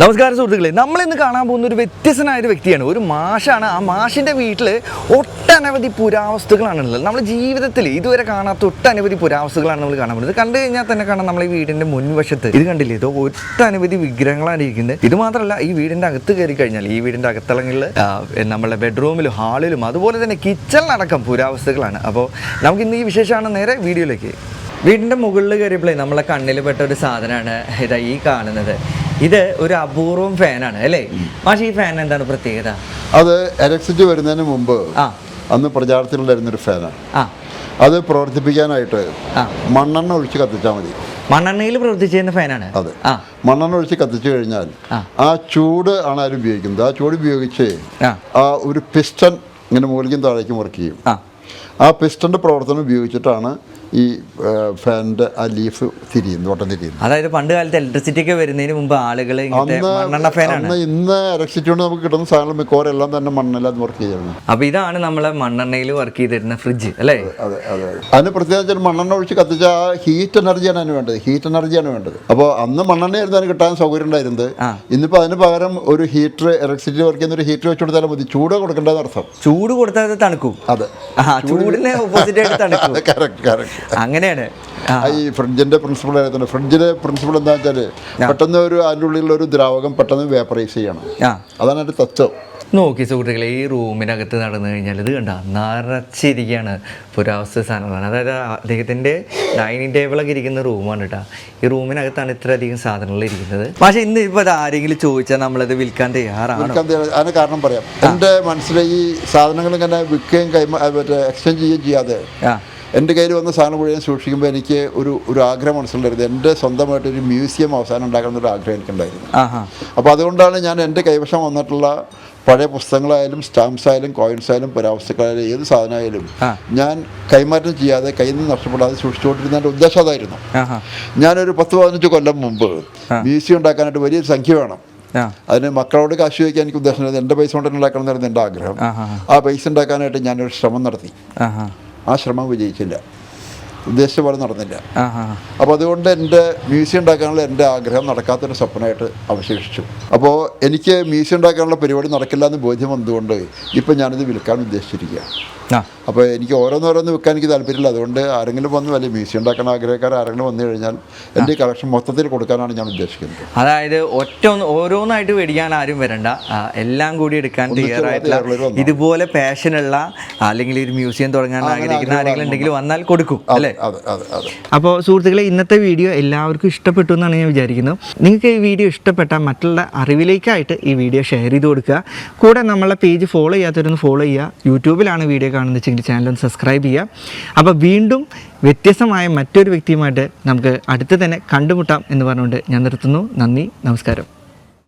നമസ്കാരം സുഹൃത്തുക്കളെ, നമ്മളിന്ന് കാണാൻ പോകുന്ന ഒരു വ്യത്യസ്തനായ ഒരു വ്യക്തിയാണ്. ഒരു മാഷാണ്. ആ മാഷിൻ്റെ വീട്ടിൽ ഒട്ടനവധി പുരാവസ്തുക്കളാണുള്ളത്. നമ്മുടെ ജീവിതത്തിൽ ഇതുവരെ കാണാത്ത ഒട്ടനവധി പുരാവസ്തുക്കളാണ് നമ്മൾ കാണാൻ പോകുന്നത്. കണ്ടു കഴിഞ്ഞാൽ തന്നെ കാണാം നമ്മൾ ഈ വീടിൻ്റെ മുൻവശത്ത് ഇത് കണ്ടില്ലേ, ഇത് ഒട്ടനവധി വിഗ്രഹങ്ങളാണ് ഇരിക്കുന്നത്. ഇത് മാത്രമല്ല, ഈ വീടിൻ്റെ അകത്ത് കയറി കഴിഞ്ഞാൽ ഈ വീടിൻ്റെ അകത്തളങ്ങളിൽ നമ്മളുടെ ബെഡ്റൂമിലും ഹാളിലും അതുപോലെ തന്നെ കിച്ചണിലടക്കം പുരാവസ്തുക്കളാണ്. അപ്പോൾ നമുക്കിന്ന് ഈ വിശേഷമാണ്. നേരെ വീഡിയോയിലേക്ക്. വീടിൻ്റെ മുകളിൽ കയറിയപ്പോഴേ നമ്മളെ കണ്ണിൽ പെട്ട ഒരു സാധനമാണ് ഇതാ ഈ കാണുന്നത്. ഇത് ഒരു അപൂർവം ഫാനാണ് അല്ലേ മാഷ്? ഈ ഫാൻ എന്താണ് പ്രത്യേകത? അത് ഇലക്ട്രിസിറ്റി വരുന്നതിന് മുമ്പ് അന്ന് പ്രചാരത്തിലുണ്ടായിരുന്നൊരു ഫാനാണ്. അത് പ്രവർത്തിപ്പിക്കാനായിട്ട് മണ്ണെണ്ണ ഒഴിച്ച് കത്തിച്ചാൽ മതി. മണ്ണെണ്ണയിൽ പ്രവർത്തിച്ചിരുന്ന ഫാനാണ്. അതെ, മണ്ണെണ്ണ ഒഴിച്ച് കത്തിച്ചു കഴിഞ്ഞാൽ ആ ചൂട് ആണ് ആരും ഉപയോഗിക്കുന്നത്. ആ ചൂട് ഉപയോഗിച്ച് ആ ഒരു പിസ്റ്റൺ ഇങ്ങനെ മുകളിലേക്കും താഴേക്കും വർക്ക് ചെയ്യും. ആ പിസ്റ്റന്റെ പ്രവർത്തനം ഉപയോഗിച്ചിട്ടാണ് ഈ ഫാനിന്റെ ആ ലീഫ് തിരിയുന്നു, ഓട്ടം തിരിയുന്നു. അതായത് പണ്ട് കാലത്ത് ഇലക്ട്രിസിറ്റി ഒക്കെ വരുന്നതിന് മുമ്പ് ആളുകൾ മണ്ണെണ്ണ ഫാനാണ്. ഇന്ന് ഇലക്ട്രിസിറ്റി കൊണ്ട് നമുക്ക് കിട്ടുന്ന സാധനങ്ങൾ മിക്കവാറും എല്ലാം തന്നെ മണ്ണെല്ലാം വർക്ക് ചെയ്യുന്നു. അപ്പൊ ഇതാണ് നമ്മളെ മണ്ണെണ്ണയിൽ വർക്ക് ചെയ്തിരുന്ന ഫ്രിഡ്ജ് അല്ലേ? അതെ അതെ. അതിന് പ്രത്യേകിച്ച് മണ്ണെണ്ണ ഒഴിച്ച് കത്തിച്ച ആ ഹീറ്റ് എനർജിയാണ് അതിന് വേണ്ടത്. ഹീറ്റ് എനർജിയാണ് വേണ്ടത്. അപ്പോൾ അന്ന് മണ്ണെണ്ണയായിരുന്നു അതിന് കിട്ടാൻ സൗകര്യം ഉണ്ടായിരുന്നത്. ഇന്നിപ്പോൾ അതിന് പകരം ഒരു ഹീറ്റർ, ഇലക്ട്രിസിറ്റി വർക്ക് ചെയ്യുന്ന ഒരു ഹീറ്റർ വെച്ച് കൊടുത്താലും മതി. ചൂട് കൊടുക്കേണ്ടത് അർത്ഥം. ചൂട് കൊടുത്താൽ തണുക്കും. അതെ, ചൂടിനെ ഓപ്പോസിറ്റ് ആയിട്ട് തണുക്കും. കറക്റ്റ്. അങ്ങനെയാണ് ഈ ഫ്രിഡ്ജിന്റെ പ്രിൻസിപ്പിൾ ആയിരുന്നു. ഫ്രിഡ്ജിന്റെ പ്രിൻസിപ്പിൾ എന്താ വെച്ചാൽ പെട്ടെന്ന് അതിൻ്റെ ഉള്ളിലുള്ള ഒരു ദ്രാവകം പെട്ടെന്ന് വേപ്പറൈസ് ചെയ്യണം. അതാണ് അതിന്റെ തത്വം. നോക്കി സുഹൃത്തുക്കളെ, ഈ റൂമിനകത്ത് നടന്നു കഴിഞ്ഞാൽ ഇത് കണ്ട നിറച്ചിരിക്കുകയാണ് പുരാവസ്തു സാധനങ്ങളാണ്. അതായത് അദ്ദേഹത്തിൻ്റെ ഡൈനിങ് ടേബിളൊക്കെ ഇരിക്കുന്ന റൂമാണ് കേട്ടോ. ഈ റൂമിനകത്താണ് ഇത്രയധികം സാധനങ്ങൾ ഇരിക്കുന്നത്. പക്ഷേ ഇന്ന് ഇപ്പോൾ അത് ആരെങ്കിലും ചോദിച്ചാൽ നമ്മളത് വിൽക്കാൻ തയ്യാറാണ്. അതിന് കാരണം പറയാം. എൻ്റെ മനസ്സിൽ ഈ സാധനങ്ങൾ ഇങ്ങനെ വിൽക്കുകയും എക്സ്ചേഞ്ച് ചെയ്യുകയും ചെയ്യാതെ എൻ്റെ കയ്യിൽ വന്ന സാധനം മുഴുവൻ സൂക്ഷിക്കുമ്പോൾ എനിക്ക് ഒരു ആഗ്രഹം മനസ്സിലുണ്ടായിരുന്നു. എൻ്റെ സ്വന്തമായിട്ട് ഒരു മ്യൂസിയം അവസാനം ഉണ്ടാക്കുന്ന ഒരു ആഗ്രഹം എനിക്കുണ്ടായിരുന്നു. അപ്പോൾ അതുകൊണ്ടാണ് ഞാൻ എൻ്റെ കൈവശം വന്നിട്ടുള്ള പഴയ പുസ്തകങ്ങളായാലും സ്റ്റാമ്പ്സ് ആയാലും കോയിൻസ് ആയാലും പുരാവസ്തുക്കളായാലും ഏത് സാധനമായാലും ഞാൻ കൈമാറ്റം ചെയ്യാതെ കയ്യിൽ നിന്ന് നഷ്ടപ്പെടാതെ സൂക്ഷിച്ചുകൊണ്ടിരുന്നതിൻ്റെ ഉദ്ദേശം അതായിരുന്നു. ഞാനൊരു 10-15 കൊല്ലം മുമ്പ് മ്യൂസിയം ഉണ്ടാക്കാനായിട്ട് വലിയൊരു സംഖ്യ വേണം. അതിന് മക്കളോട് കാശ് ചോദിക്കാൻ എനിക്ക് ഉദ്ദേശം എൻ്റെ പൈസ കൊണ്ട് ഉണ്ടാക്കണം എന്നായിരുന്നു എൻ്റെ ആഗ്രഹം. ആ പൈസ ഉണ്ടാക്കാനായിട്ട് ഞാനൊരു ശ്രമം നടത്തി. ആ ശ്രമം വിജയിച്ചില്ല, ഉദ്ദേശിച്ച പോലെ നടന്നില്ല. അപ്പോൾ അതുകൊണ്ട് എൻ്റെ മ്യൂസിയം ഉണ്ടാക്കാനുള്ള എൻ്റെ ആഗ്രഹം നടക്കാത്തൊരു സ്വപ്നമായിട്ട് അവശേഷിച്ചു. അപ്പോൾ എനിക്ക് മ്യൂസിയം ഉണ്ടാക്കാനുള്ള പരിപാടി നടക്കില്ല എന്ന് ബോധ്യം വന്നതുകൊണ്ട് ഇപ്പം ഞാനിത് വിൽക്കാൻ ഉദ്ദേശിച്ചിരിക്കുക. അപ്പോൾ എനിക്ക് ഓരോന്നോരോന്ന് വിൽക്കാൻ എനിക്ക് താല്പര്യമില്ല. അതുകൊണ്ട് ആരെങ്കിലും വന്ന് വലിയ മ്യൂസിയം ഉണ്ടാക്കാൻ ആഗ്രഹക്കാർ ആരെങ്കിലും വന്നു കഴിഞ്ഞാൽ എൻ്റെ കളക്ഷൻ മൊത്തത്തിൽ കൊടുക്കാനാണ് ഞാൻ ഉദ്ദേശിക്കുന്നത്. അതായത് ഓരോന്നായിട്ട് മേടിക്കാൻ ആരും വരണ്ട, എല്ലാം കൂടി എടുക്കാൻ തയ്യാറായിട്ടുള്ള ഇതുപോലെ പാഷനുള്ള അല്ലെങ്കിൽ ഒരു മ്യൂസിയം തുടങ്ങാൻ ആഗ്രഹിക്കുന്ന ആരെങ്കിലും ഉണ്ടെങ്കിൽ വന്നാൽ കൊടുക്കും അല്ലേ? അപ്പോൾ സുഹൃത്തുക്കളെ, ഇന്നത്തെ വീഡിയോ എല്ലാവർക്കും ഇഷ്ടപ്പെട്ടു എന്നാണ് ഞാൻ വിചാരിക്കുന്നത്. നിങ്ങൾക്ക് ഈ വീഡിയോ ഇഷ്ടപ്പെട്ടാൽ മറ്റുള്ള അറിവിലേക്കായിട്ട് ഈ വീഡിയോ ഷെയർ ചെയ്ത് കൊടുക്കുക. കൂടെ നമ്മളെ പേജ് ഫോളോ ചെയ്യാത്തവരൊന്ന് ഫോളോ ചെയ്യുക. യൂട്യൂബിലാണ് വീഡിയോ കാണുന്നത് വെച്ചെങ്കിൽ ചാനലൊന്ന് സബ്സ്ക്രൈബ് ചെയ്യുക. അപ്പോൾ വീണ്ടും വ്യത്യസ്തമായ മറ്റൊരു വ്യക്തിയുമായിട്ട് നമുക്ക് അടുത്ത് തന്നെ കണ്ടുമുട്ടാം എന്ന് പറഞ്ഞുകൊണ്ട് ഞാൻ നിർത്തുന്നു. നന്ദി, നമസ്കാരം.